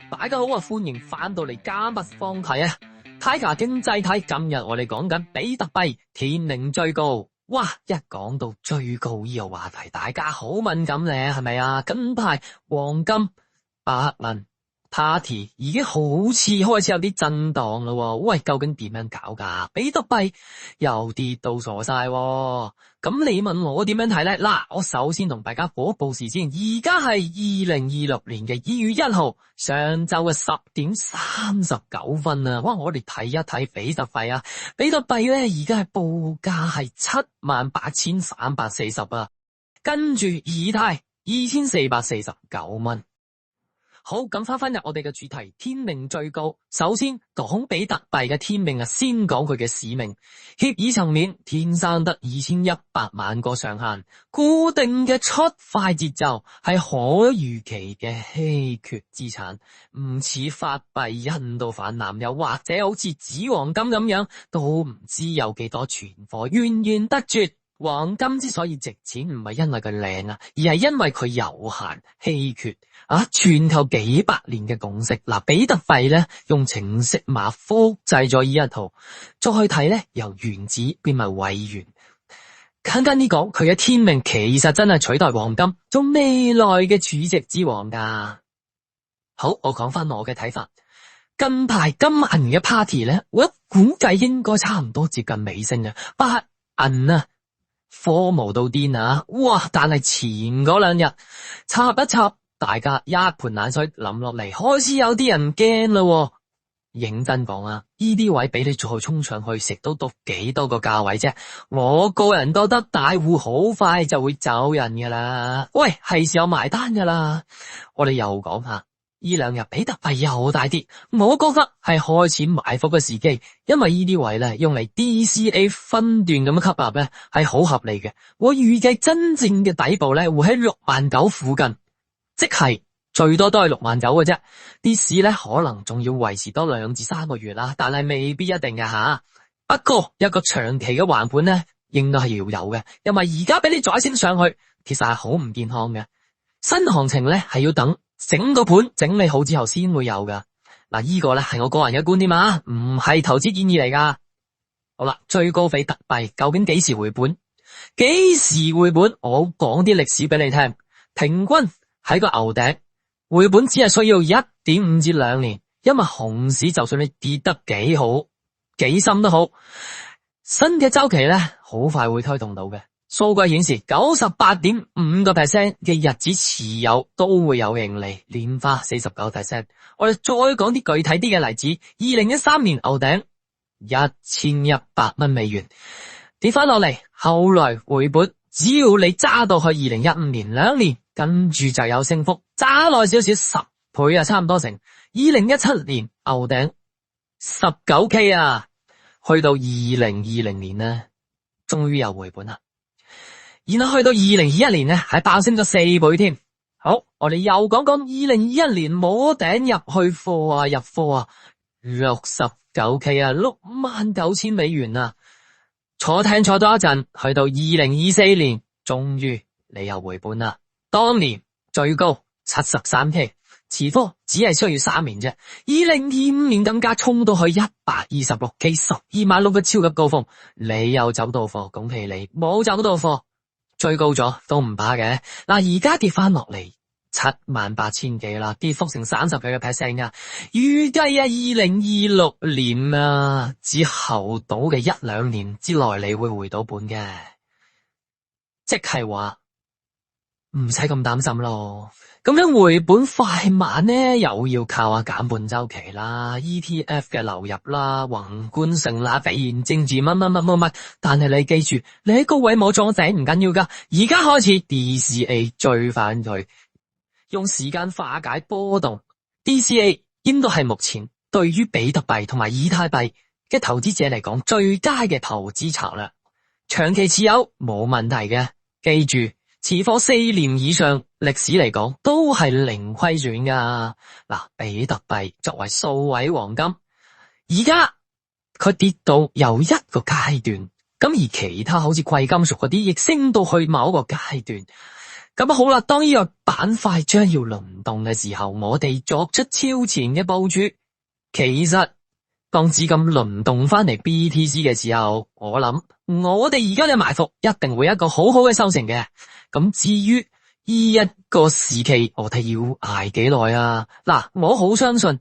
大家好啊，歡迎翻到嚟加密放題啊！睇下經濟體，今日我哋講緊比特幣天靈最高。哇！一講到最高呢個話題，大家好敏感咧，係咪啊？近排黃金、白銀、Party 已經好似開始有啲震盪咯。喂，究竟點樣搞噶？比特幣又跌到傻晒。咁你問我點樣睇呢？嗱，我首先同大家報一報時先。而家係2026年嘅2月1號上晝嘅10點39分啊！哇，我哋睇一睇比特幣啊，比特幣咧而家係報價係78,340啊，跟住以太2449蚊。好，咁翻入我哋嘅主題，天命最高。首先講比特幣嘅天命啊，先講佢嘅使命。協議層面，天生得2100萬個上限，固定嘅出快節奏，係可預期嘅稀缺資產，唔似法幣印度泛濫，又或者好似紙黃金咁樣，都唔知有幾多存貨，源源得絕。黃金之所以值錢，唔係因為佢靚啊，而係因為佢有限稀缺啊！全球幾百年嘅共識，比特幣咧用程式碼複製咗呢一套，再睇咧由原子變為位元。簡單啲講，佢嘅天命其實真係取代黃金，做未來嘅儲值之王噶。好，我講翻我嘅睇法。近排今晚嘅 party 咧，我估計應該差唔多接近尾聲啊，白銀啊。科無到癲啊！哇！但係前嗰兩日插一插，大家一盆冷水淋落嚟，開始有啲人驚啦。認真講啊，呢啲位俾你再衝上去，食到幾多個價位啫？我個人覺得大戶好快就會走人噶啦。喂，係時候埋單噶啦。我哋又講下。呢兩日比特幣又大跌，我覺得係開始埋伏嘅時機，因為呢啲位咧用嚟 DCA 分段咁樣吸納咧係好合理嘅。我預計真正嘅底部咧會喺69,000附近，即係最多都係69,000嘅啫。啲市咧可能仲要維持多2至3個月啦，但係未必一定嘅吓。不過一個長期嘅橫盤咧應該係要有嘅，因為而家俾你再升上去，其實係好唔健康嘅。新行情咧係要等整個盤整理好之後先會有噶。嗱，呢個咧係我個人嘅觀點啊，唔係投資建議嚟噶。好啦，最高比特幣究竟幾時回本？幾時回本？我講啲歷史俾你聽。平均喺個牛頂回本只係需要1.5至2年，因為熊市就算你跌得幾好幾深都好，新嘅周期咧好快會推動到嘅。數據顯示 98.5% 嘅日子持有都會有盈利，年化 49%。 我哋再講啲具體啲嘅例子。2013年牛頂1100蚊美元，跌翻落嚟，後來回本，只要你揸到去2015年2年，跟住就有升幅，揸耐少少10倍啊，差唔多成。2017年牛頂 19K 啊，去到2020年呢，終於有回本啦。然後去到2021年咧，係爆升咗4倍添。好，我哋又講講2021年摸頂入去貨啊，入貨啊 69K 啊，69,000美元啊。坐艇坐多一陣，去到2024年，終於你又回本啦。當年最高 73K， 持貨只係需要3年啫。2025年更加衝到去 126K， 12萬6嘅超級高峰，你又走到貨，恭喜你。冇走到貨，追高咗都唔怕嘅。嗱，而家跌翻落嚟78,000幾啦，跌幅成30幾個 percent 啊。預計啊2026年啊之後到嘅1-2年之內，你會回到本嘅，即係話唔使咁擔心咯。咁樣回本快慢呢，又要靠下減半周期啦、ETF 嘅流入啦、宏觀性啦、地緣政治乜。但係你記住，你喺高位摸咗頂唔緊要噶，而家開始 DCA 追翻佢，用時間化解波動。DCA 應該係目前對於比特幣同埋以太幣嘅投資者嚟講最佳嘅投資策略，長期持有冇問題嘅。記住，持貨4年以上，歷史嚟講都係零虧損噶。嗱，比特幣作為數位黃金，而家佢跌到有一個階段，咁而其他好似貴金屬嗰啲亦升到去某一個階段。咁好啦，當呢個板塊將要輪動嘅時候，我哋作出超前嘅部署。其實當資金輪動翻嚟 BTC 嘅時候，我諗我哋而家嘅埋伏一定會有一個好好嘅收成嘅。咁至於呢一個時期，我哋要捱幾耐啊？嗱，我好相信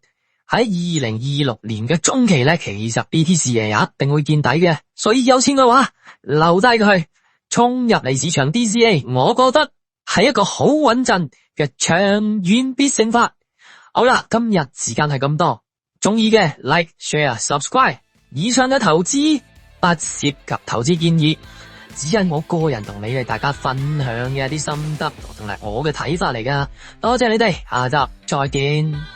喺2026年嘅中期咧，其實 BTC 一定會見底嘅。所以有錢嘅話，留低佢，衝入嚟市場 DCA， 我覺得係一個好穩陣嘅長遠必勝法。好啦，今日時間係咁多，中意嘅 like、share、subscribe。以上嘅投資不涉及投資建議，只係我個人同你哋大家分享嘅一啲心得同埋我嘅睇法嚟噶。多謝你哋，下集再見。